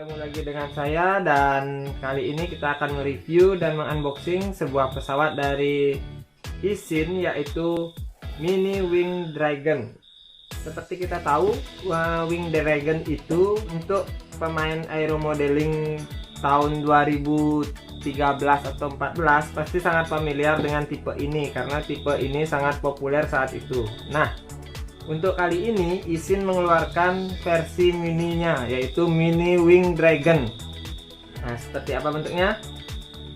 Ketemu lagi dengan saya, dan kali ini kita akan mereview dan mengunboxing sebuah pesawat dari Issin, yaitu Mini Wing Dragon. Seperti kita tahu, Wing Dragon itu untuk pemain aeromodeling tahun 2013 atau 14 pasti sangat familiar dengan tipe ini, karena tipe ini sangat populer saat itu. Nah, untuk kali ini Issin mengeluarkan versi mininya, yaitu Mini Wing Dragon. Nah, seperti apa bentuknya?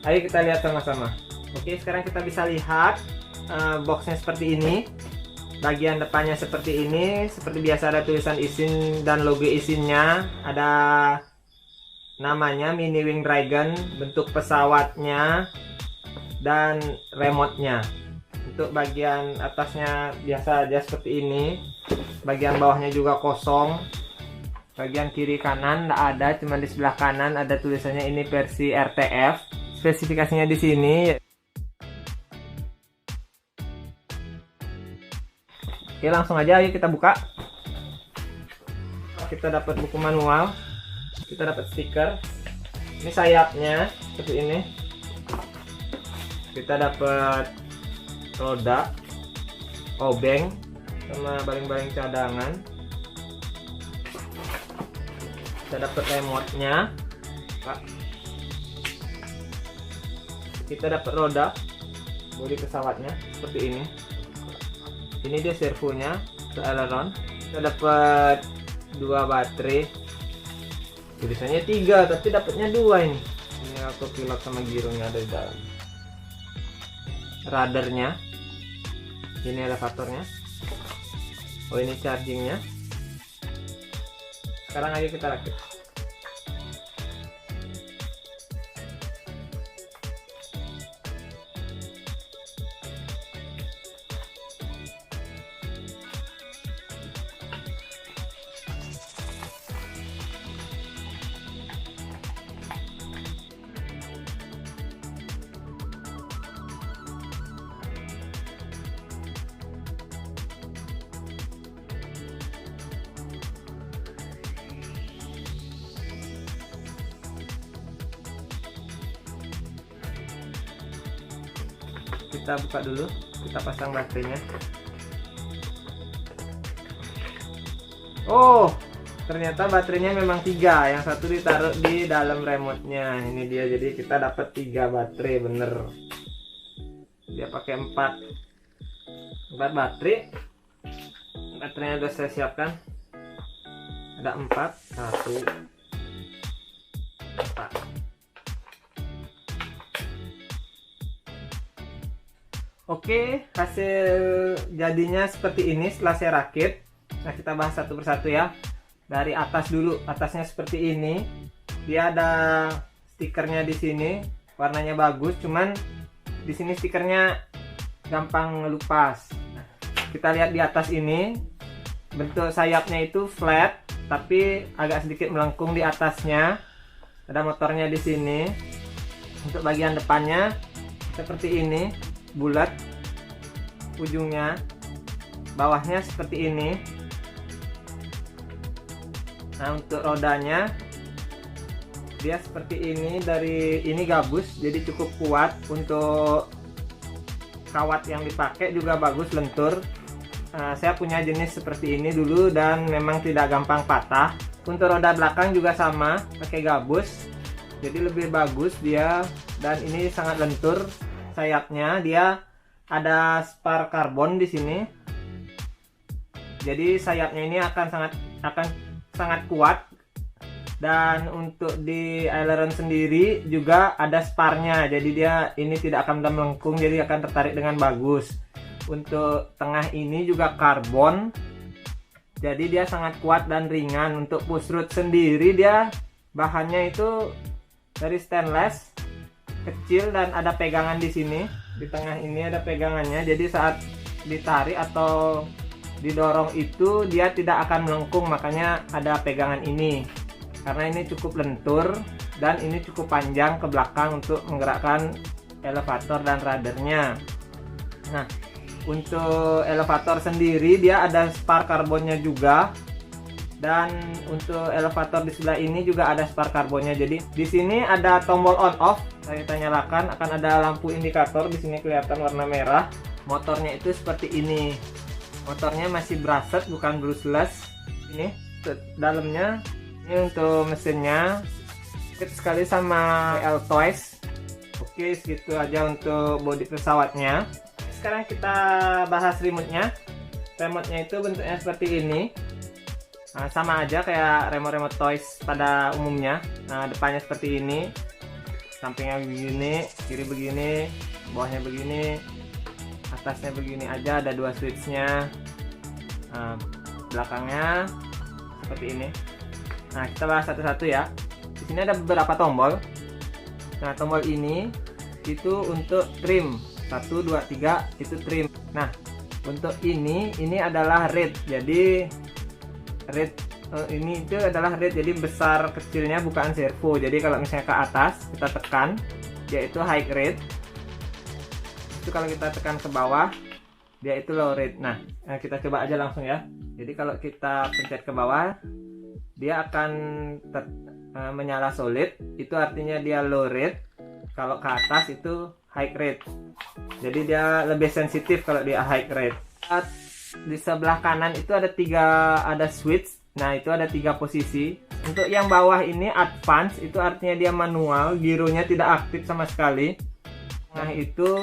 Ayo kita lihat sama-sama. Oke, sekarang kita bisa lihat boxnya seperti ini. Bagian depannya seperti ini. Seperti biasa ada tulisan Issin dan logo Issinnya. Ada namanya Mini Wing Dragon, bentuk pesawatnya, dan remote-nya. Untuk bagian atasnya biasa aja seperti ini, bagian bawahnya juga kosong, bagian kiri kanan tidak ada, cuma di sebelah kanan ada tulisannya ini versi RTF. Spesifikasinya di sini. Oke, langsung aja ayo kita buka. Kita dapat buku manual, kita dapat stiker, ini sayapnya seperti ini, kita dapat roda, obeng, sama baling-baling cadangan. Kita dapat remote-nya, kita dapat roda, bodi pesawatnya seperti ini. Ini dia servonya, aileron. Kita dapat 2 baterai, tulisannya 3 tapi dapatnya 2 ini. Ini autopilot sama gironya ada di dalam. Radarnya, ini elevatornya. Oh, ini chargingnya. Sekarang ayo kita rakit. Kita buka dulu, kita pasang baterainya. Oh, ternyata baterainya memang 3, yang satu ditaruh di dalam remote-nya. Ini dia, jadi kita dapat 3 baterai, bener. Dia pakai 4 baterai. Baterainya udah saya siapkan. Ada 4, 1, 4. Oke, hasil jadinya seperti ini setelah saya rakit. Nah, kita bahas satu persatu ya. Dari atas dulu, atasnya seperti ini. Dia ada stikernya di sini, warnanya bagus. Cuman di sini stikernya gampang ngelupas. Kita lihat di atas ini, bentuk sayapnya itu flat, tapi agak sedikit melengkung di atasnya. Ada motornya di sini. Untuk bagian depannya seperti ini, bulat ujungnya, bawahnya seperti ini. Nah, untuk rodanya dia seperti ini, dari ini gabus, jadi cukup kuat. Untuk kawat yang dipakai juga bagus, lentur. Saya punya jenis seperti ini dulu dan memang tidak gampang patah. Untuk roda belakang juga sama, pakai gabus, jadi lebih bagus dia, dan ini sangat lentur. Sayapnya dia ada spar karbon di sini, jadi sayapnya ini akan sangat kuat. Dan untuk di aileron sendiri juga ada sparnya, jadi dia ini tidak akan mudah melengkung, jadi akan tertarik dengan bagus. Untuk tengah ini juga karbon, jadi dia sangat kuat dan ringan. Untuk push rod sendiri dia bahannya itu dari stainless, kecil, dan ada pegangan di sini. Di tengah ini ada pegangannya, jadi saat ditarik atau didorong itu dia tidak akan melengkung, makanya ada pegangan ini. Karena ini cukup lentur dan ini cukup panjang ke belakang untuk menggerakkan elevator dan radarnya. Nah, untuk elevator sendiri dia ada spar karbonnya juga. Dan untuk elevator di sebelah ini juga ada spark karbonnya. Jadi di sini ada tombol on off. Kita nyalakan, akan ada lampu indikator di sini kelihatan warna merah. Motornya itu seperti ini. Motornya masih brushed, bukan brushless. Ini dalamnya. Ini untuk mesinnya. Dekat sekali sama L Toys. Oke, segitu aja untuk bodi pesawatnya. Sekarang kita bahas remote-nya. Remote-nya itu bentuknya seperti ini. Nah, sama aja kayak remote toys pada umumnya. Nah, depannya seperti ini, sampingnya begini, kiri begini, bawahnya begini, atasnya begini aja. Ada dua switchnya. Nah, belakangnya seperti ini. Nah, kita bahas satu-satu ya. Di sini ada beberapa tombol. Nah, tombol ini itu untuk trim. 1, 2, 3 itu trim. Nah, untuk ini adalah rate. Jadi rate ini itu adalah rate, jadi besar kecilnya bukan servo. Jadi kalau misalnya ke atas kita tekan, yaitu high rate. Itu kalau kita tekan ke bawah, dia itu low rate. Nah, kita coba aja langsung ya. Jadi kalau kita pencet ke bawah, dia akan menyala solid. Itu artinya dia low rate. Kalau ke atas itu high rate. Jadi dia lebih sensitif kalau dia high rate. Di sebelah kanan itu ada switch. Nah, itu ada 3 posisi. Untuk yang bawah ini advance, itu artinya dia manual, gironya tidak aktif sama sekali. Nah, itu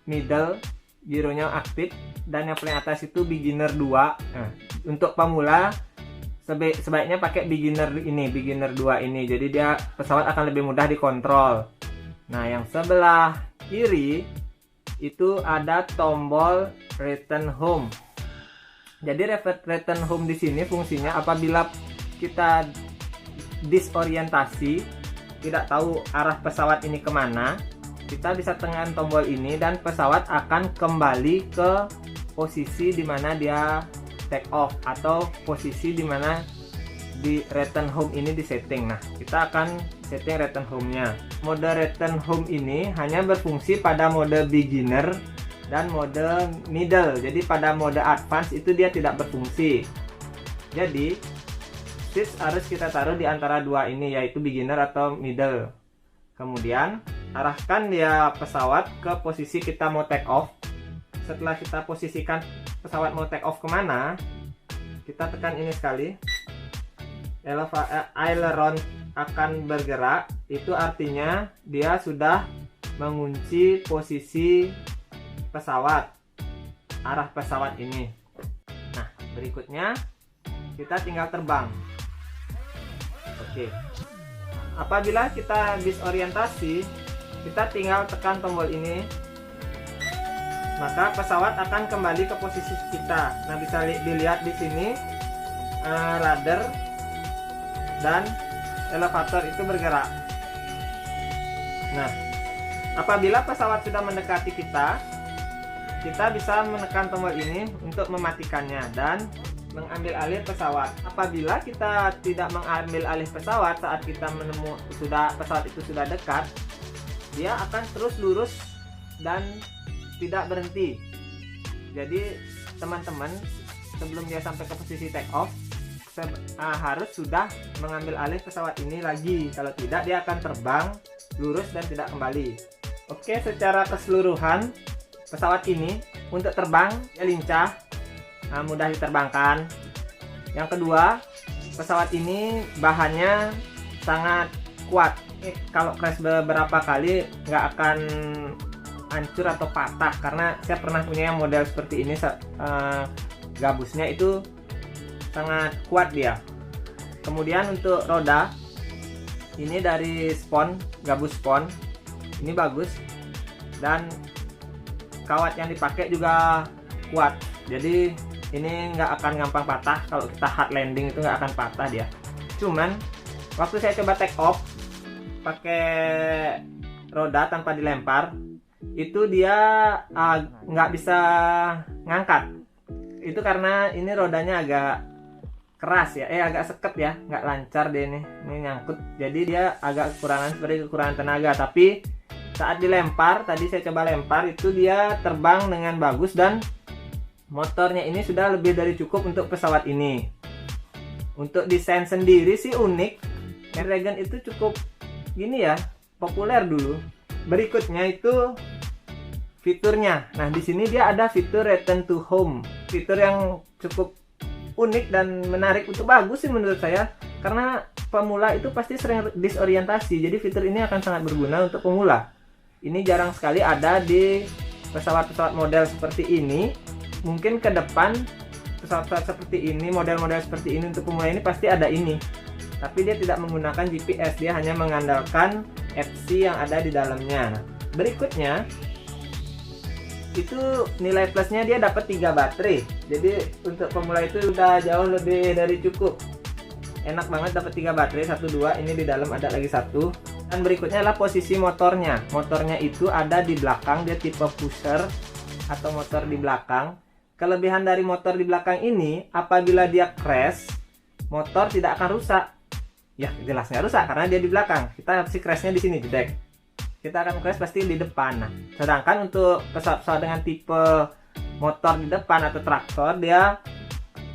middle, gironya aktif. Dan yang paling atas itu beginner 2. Nah, untuk pemula sebaiknya pakai beginner 2 ini. Jadi dia pesawat akan lebih mudah dikontrol. Nah, yang sebelah kiri itu ada tombol return home. Jadi return home di sini fungsinya apabila kita disorientasi, tidak tahu arah pesawat ini kemana, kita bisa tekan tombol ini dan pesawat akan kembali ke posisi di mana dia take off atau posisi di mana di return home ini disetting. Nah, kita akan setting return home-nya. Mode return home ini hanya berfungsi pada mode beginner dan mode middle. Jadi pada mode advance itu dia tidak berfungsi. Jadi switch harus kita taruh di antara dua ini, yaitu beginner atau middle. Kemudian arahkan dia pesawat ke posisi kita mau take off. Setelah kita posisikan pesawat mau take off kemana, kita tekan ini sekali. Aileron akan bergerak. Itu artinya dia sudah mengunci posisi pesawat, arah pesawat ini. Nah, berikutnya kita tinggal terbang. Oke. Apabila kita disorientasi, kita tinggal tekan tombol ini, maka pesawat akan kembali ke posisi kita. Nah, bisa dilihat di sini rudder dan elevator itu bergerak. Nah, apabila pesawat sudah mendekati kita bisa menekan tombol ini untuk mematikannya dan mengambil alih pesawat. Apabila kita tidak mengambil alih pesawat saat kita pesawat itu sudah dekat, dia akan terus lurus dan tidak berhenti. Jadi teman-teman, sebelum dia sampai ke posisi take off, harus sudah mengambil alih pesawat ini lagi. Kalau tidak, dia akan terbang lurus dan tidak kembali. Oke, secara keseluruhan pesawat ini untuk terbang dia lincah, mudah diterbangkan. Yang kedua, pesawat ini bahannya sangat kuat. Kalau crash beberapa kali nggak akan hancur atau patah, karena saya pernah punya yang model seperti ini. Gabusnya itu sangat kuat dia. Kemudian untuk roda ini dari gabus spon ini bagus, dan kawat yang dipakai juga kuat. Jadi ini nggak akan gampang patah. Kalau kita hard landing itu nggak akan patah dia. Cuman waktu saya coba take off pakai roda tanpa dilempar, itu dia nggak bisa ngangkat. Itu karena ini rodanya agak keras ya, agak seket ya, nggak lancar dia ini nyangkut. Jadi dia agak kekurangan tenaga. Tapi saat dilempar, tadi saya coba lempar, itu dia terbang dengan bagus dan motornya ini sudah lebih dari cukup untuk pesawat ini. Untuk desain sendiri sih unik. Dragon itu cukup gini ya, populer dulu. Berikutnya itu fiturnya. Nah, di sini dia ada fitur return to home. Fitur yang cukup unik dan menarik, untuk bagus sih menurut saya. Karena pemula itu pasti sering disorientasi. Jadi fitur ini akan sangat berguna untuk pemula. Ini jarang sekali ada di pesawat-pesawat model seperti ini. Mungkin ke depan pesawat-pesawat seperti ini, model-model seperti ini untuk pemula ini pasti ada ini. Tapi dia tidak menggunakan GPS, dia hanya mengandalkan FC yang ada di dalamnya. Nah, berikutnya itu nilai plusnya dia dapat 3 baterai. Jadi untuk pemula itu udah jauh lebih dari cukup. Enak banget dapat 3 baterai, 1 2, ini di dalam ada lagi 1. Dan berikutnya adalah posisi motornya. Motornya itu ada di belakang, dia tipe pusher atau motor di belakang. Kelebihan dari motor di belakang ini, apabila dia crash, motor tidak akan rusak. Ya, jelas nggak rusak karena dia di belakang. Kita si crashnya di sini, di deck. Kita akan crash pasti di depan. Nah, sedangkan untuk pesawat-pesawat dengan tipe motor di depan atau traktor, dia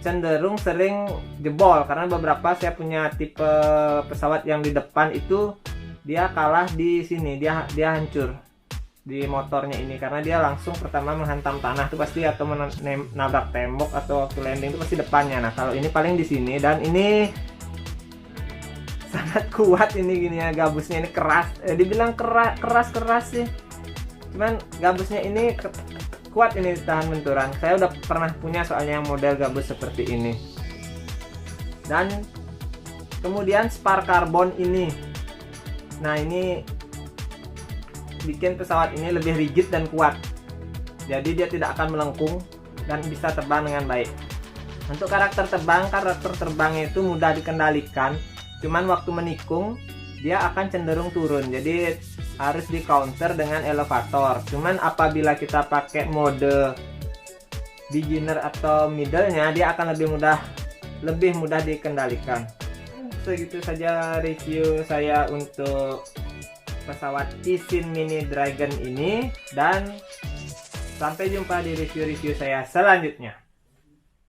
cenderung sering jebol. Karena beberapa saya punya tipe pesawat yang di depan itu dia kalah di sini, dia hancur di motornya ini karena dia langsung pertama menghantam tanah tuh pasti, atau menabrak tembok, atau waktu landing itu pasti depannya. Nah, kalau ini paling di sini, dan ini sangat kuat ini gini ya, gabusnya ini keras. Dibilang keras sih, cuman gabusnya ini kuat, ini tahan benturan. Saya udah pernah punya soalnya yang model gabus seperti ini. Dan kemudian spar karbon ini, nah ini bikin pesawat ini lebih rigid dan kuat, jadi dia tidak akan melengkung dan bisa terbang dengan baik. Untuk karakter terbangnya itu mudah dikendalikan, cuman waktu menikung dia akan cenderung turun, jadi harus di counter dengan elevator. Cuman apabila kita pakai mode beginner atau middle-nya, dia akan lebih mudah dikendalikan. Segitu saja review saya untuk pesawat Isin Mini Dragon ini, dan sampai jumpa di review-review saya selanjutnya.